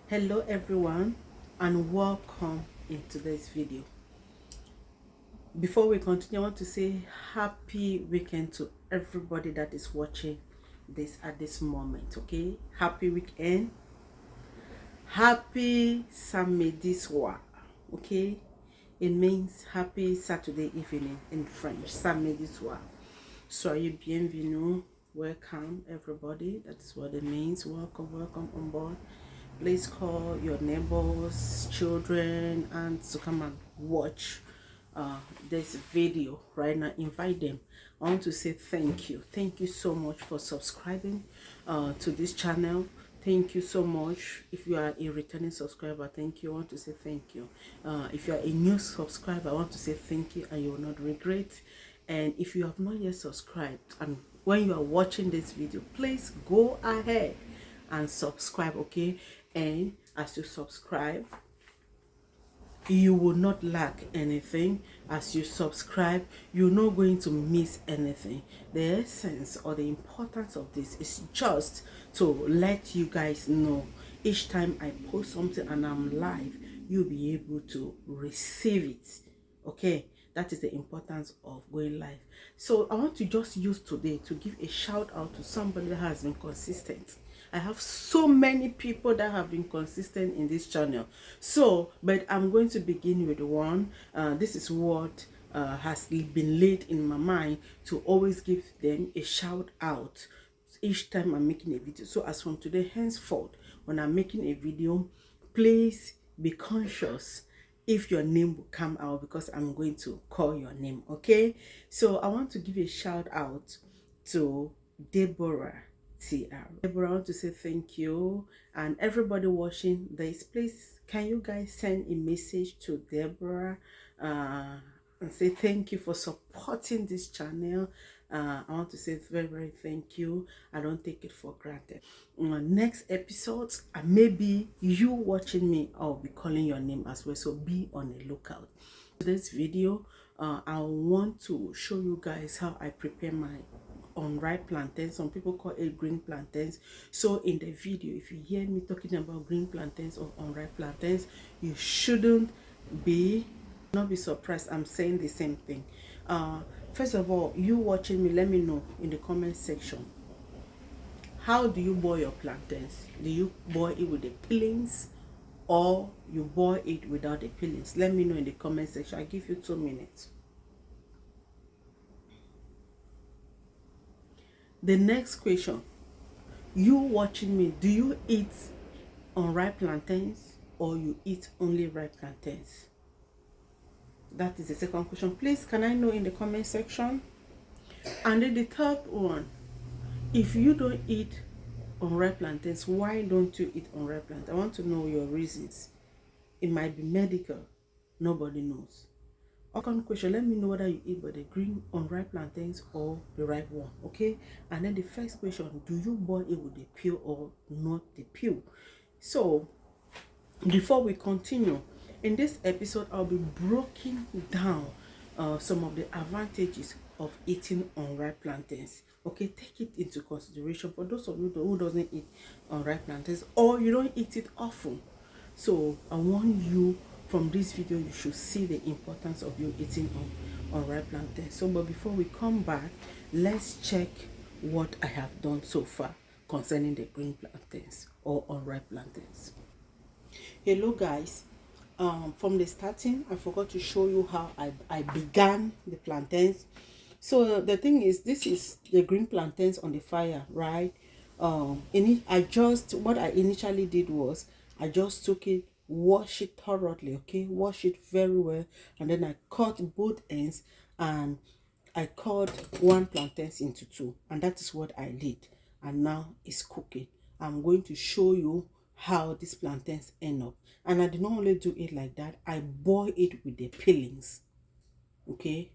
Hello everyone and welcome in today's video. Before we continue, I want to say happy weekend to everybody that is watching this at this moment. Okay, happy weekend, happy samedi. Okay, it means happy Saturday evening in French. Samedi soir. Soyez bienvenue. Welcome everybody. That's what it means. Welcome on board. Please call your neighbors, children, and to come and watch this video right now. Invite them. I want to say thank you. Thank you so much for subscribing to this channel. Thank you so much. If you are a returning subscriber, thank you. I want to say thank you. If you are a new subscriber, I want to say thank you, and you will not regret. And if you have not yet subscribed, and when you are watching this video, please go ahead and subscribe. Okay, and as you subscribe, you will not lack anything. As you subscribe, you're not going to miss anything. The essence or the importance of this is just to let you guys know each time I post something and I'm live, you'll be able to receive it. Okay, that is the importance of going live. So I want to just use today to give a shout out to somebody that has been consistent. I have so many people that have been consistent in this channel. So, but I'm going to begin with one. This is what has been laid in my mind to always give them a shout out each time I'm making a video. So as from today henceforth, when I'm making a video, please be conscious if your name will come out, because I'm going to call your name. Okay, so I want to give a shout out to Deborah TR. Deborah, I want to say thank you, and everybody watching this, please can you guys send a message to Deborah and say thank you for supporting this channel. I want to say very thank you. I don't take it for granted. Next episodes, maybe you watching me, I'll be calling your name as well, so be on the lookout. This video, I want to show you guys how I prepare my unripe plantains. Some people call it green plantains. So in the video, if you hear me talking about green plantains or unripe plantains, you shouldn't not be surprised. I'm saying the same thing. First of all, you watching me, let me know in the comment section, how do you boil your plantains? Do you boil it with the peelings or you boil it without the peelings? Let me know in the comment section. I'll give you 2 minutes. The next question, you watching me, do you eat unripe plantains or you eat only ripe plantains? That is the second question. Please, can I know in the comment section? And then the third one, if you don't eat unripe plantains, why don't you eat unripe plantains? I want to know your reasons. It might be medical. Nobody knows. Second question, let me know whether you eat by the green unripe plantains or the ripe one. Okay, and then the first question, do you boil it with the peel or not the peel? So before we continue, in this episode I'll be breaking down some of the advantages of eating unripe plantains. Okay, take it into consideration for those of you who doesn't eat unripe plantains or you don't eat it often. So I want you, from this video you should see the importance of you eating unripe plantains. So but before we come back, let's check what I have done so far concerning the green plantains or unripe plantains. Hello guys, from the starting I forgot to show you how I began the plantains. So the thing is, this is the green plantains on the fire, right? What I initially did was I just took it, wash it thoroughly, okay, wash it very well, and then I cut both ends and I cut one plantains into two, and that is what I did. And now it's cooking. I'm going to show you how these plantains end up. And I did not only do it like that, I boil it with the peelings. Okay,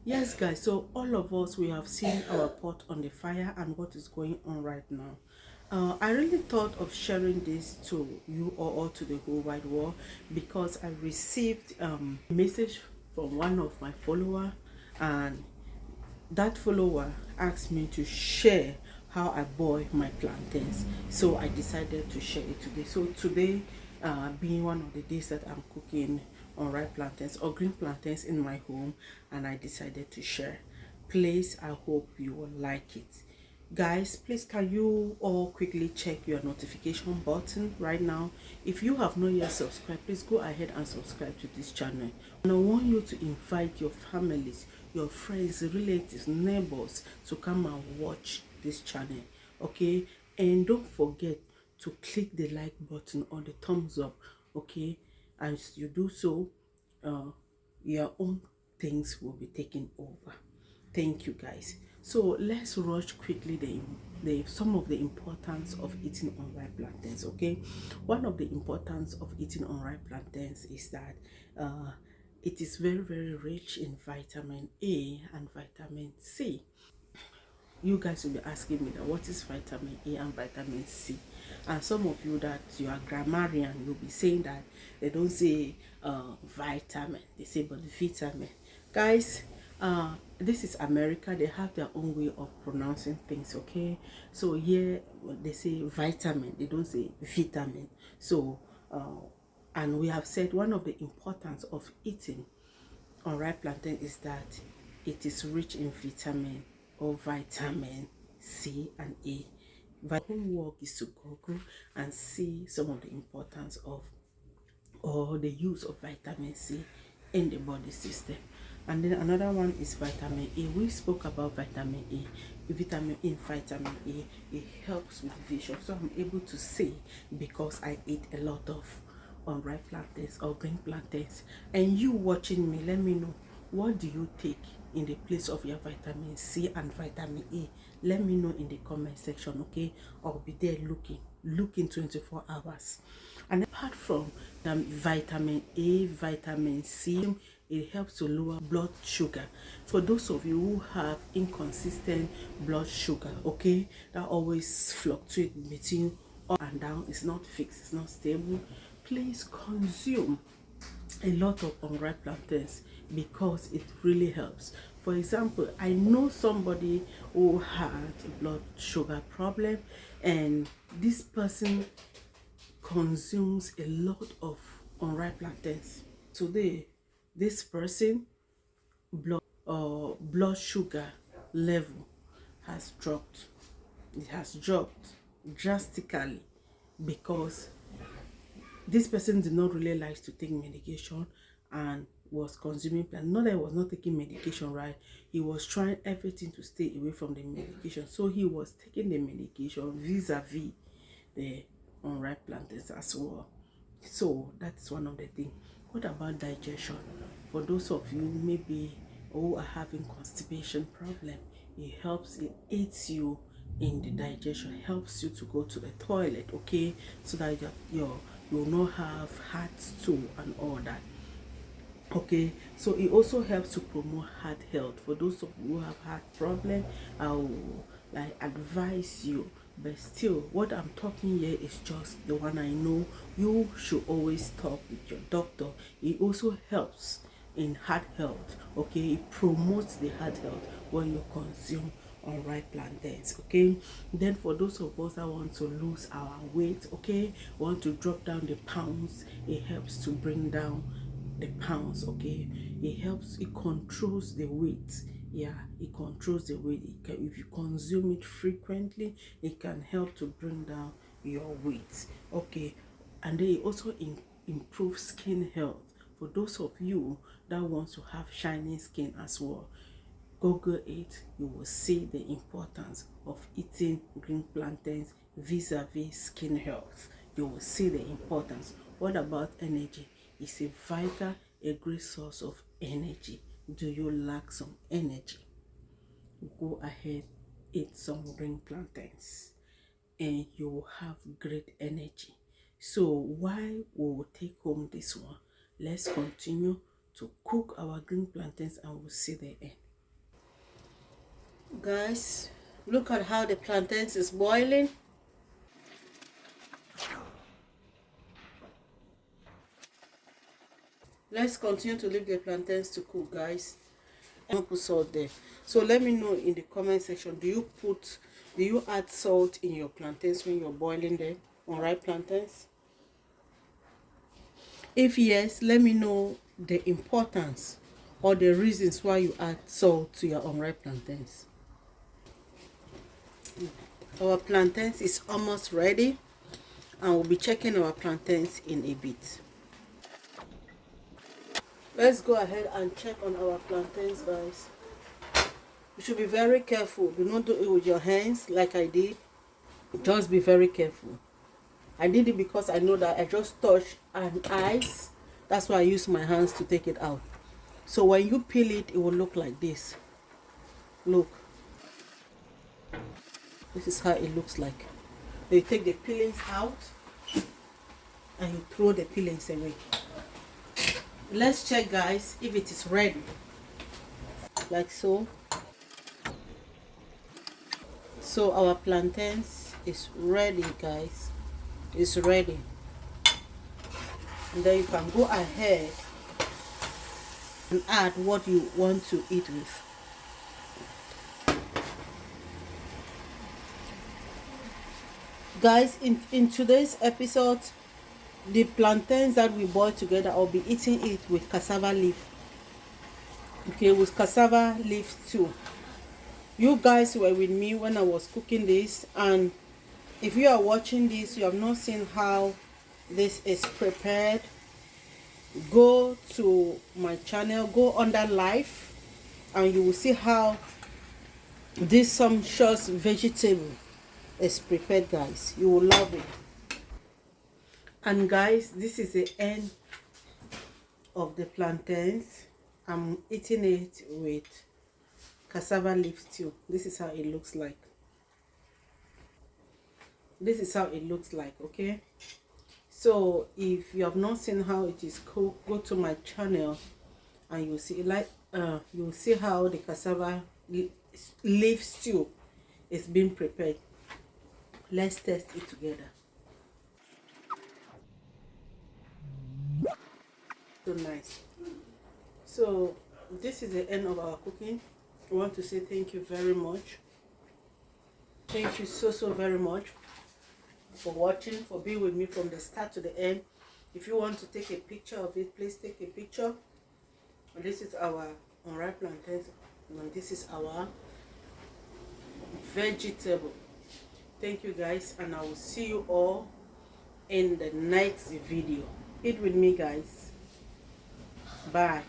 yes guys, so all of us, we have seen our pot on the fire and what is going on right now. I really thought of sharing this to you or to the whole wide world because I received a message from one of my followers, and that follower asked me to share how I boil my plantains. So I decided to share it today. So today, being one of the days that I'm cooking unripe plantains or green plantains in my home, and I decided to share. Please, I hope you will like it. Guys, please can you all quickly check your notification button right now? If you have not yet subscribed, please go ahead and subscribe to this channel. And I want you to invite your families, your friends, relatives, neighbors to come and watch this channel, okay? And don't forget to click the like button or the thumbs up, okay? As you do so, your own things will be taken over. Thank you, guys. So let's rush quickly the some of the importance of eating unripe plantains. Okay, one of the importance of eating unripe plantains is that it is very rich in vitamin A and vitamin C. You guys will be asking me that what is vitamin A and vitamin C, and some of you that you are grammarian, you'll be saying that they don't say vitamin, they say but vitamin. Guys, this is America, they have their own way of pronouncing things, okay? So here they say vitamin, they don't say vitamin. So and we have said one of the importance of eating unripe plantain is that it is rich in vitamin C and A. My homework is to Google and see some of the importance of or the use of vitamin C in the body system. And then another one is vitamin A. We spoke about vitamin A. Vitamin A, it helps with vision. So I'm able to see because I eat a lot of unripe plantains or green plantains. And you watching me, let me know, what do you take in the place of your vitamin C and vitamin A? Let me know in the comment section, okay? I'll be there looking 24 hours. And apart from vitamin A, vitamin C, it helps to lower blood sugar. For those of you who have inconsistent blood sugar, okay, that always fluctuates between up and down, it's not fixed, it's not stable, please consume a lot of unripe plantains because it really helps. For example, I know somebody who had a blood sugar problem, and this person consumes a lot of unripe plantains. Today, this person blood sugar level has dropped. It has dropped drastically because this person did not really like to take medication and was consuming plant. Not that he was not taking medication, right? He was trying everything to stay away from the medication. So he was taking the medication vis-a-vis the unripe plantains as well. So that's one of the things. What about digestion? For those of you maybe who are having constipation problem, it helps, it aids you in the digestion, helps you to go to the toilet, okay, so that you will not have heart stool and all that. Okay, so it also helps to promote heart health. For those of you who have heart problem, I will like advise you, but still what I'm talking here is just the one I know. You should always talk with your doctor. It also helps in heart health, okay? It promotes the heart health when you consume unripe plantains, okay? Then for those of us that want to lose our weight, okay, want to drop down the pounds, it helps to bring down the pounds, okay? It helps, it controls the weight. Yeah, it controls the weight. If you consume it frequently, it can help to bring down your weight, okay? And then it also improves skin health. For those of you that want to have shiny skin as well, Google it, you will see the importance of eating green plantains vis-a-vis skin health. You will see the importance. What about energy? It's a vital, a great source of energy. Do you lack some energy? Go ahead, eat some green plantains and you will have great energy. So while we will take home this one, let's continue to cook our green plantains and we'll see the end. Guys, look at how the plantains is boiling. Let's continue to leave the plantains to cook, guys. I don't put salt there. So let me know in the comment section, do you add salt in your plantains when you're boiling them, unripe plantains? If yes, let me know the importance or the reasons why you add salt to your unripe plantains. Our plantains is almost ready, and we'll be checking our plantains in a bit. Let's go ahead and check on our plantains, guys. You should be very careful. Do not do it with your hands like I did. Just be very careful. I did it because I know that I just touched an ice. That's why I use my hands to take it out. So when you peel it, it will look like this. Look. This is how it looks like. You take the peelings out and you throw the peelings away. Let's check, guys, if it is ready. Like so. So our plantains is ready, guys. It's ready. And then you can go ahead and add what you want to eat with. Guys, in today's episode, the plantains that we boil together, I'll be eating it with cassava leaf. Okay, with cassava leaf too. You guys were with me when I was cooking this, and if you are watching this, you have not seen how this is prepared, go to my channel, go under life, and you will see how this sumptuous vegetable is prepared, guys. You will love it. And guys, this is the end of the plantains. I'm eating it with cassava leaf too. This is how it looks like. This is how it looks like, okay? So if you have not seen how it is cooked, go to my channel and you'll see you'll see how the cassava leaf stew is being prepared. Let's test it together. So nice. So this is the end of our cooking. I want to say thank you very much. Thank you so very much for watching, for being with me from the start to the end. If you want to take a picture of it, please take a picture. And this is our unripe plantains, and this is our vegetable. Thank you, guys, and I will see you all in the next video. Eat with me, guys. Bye.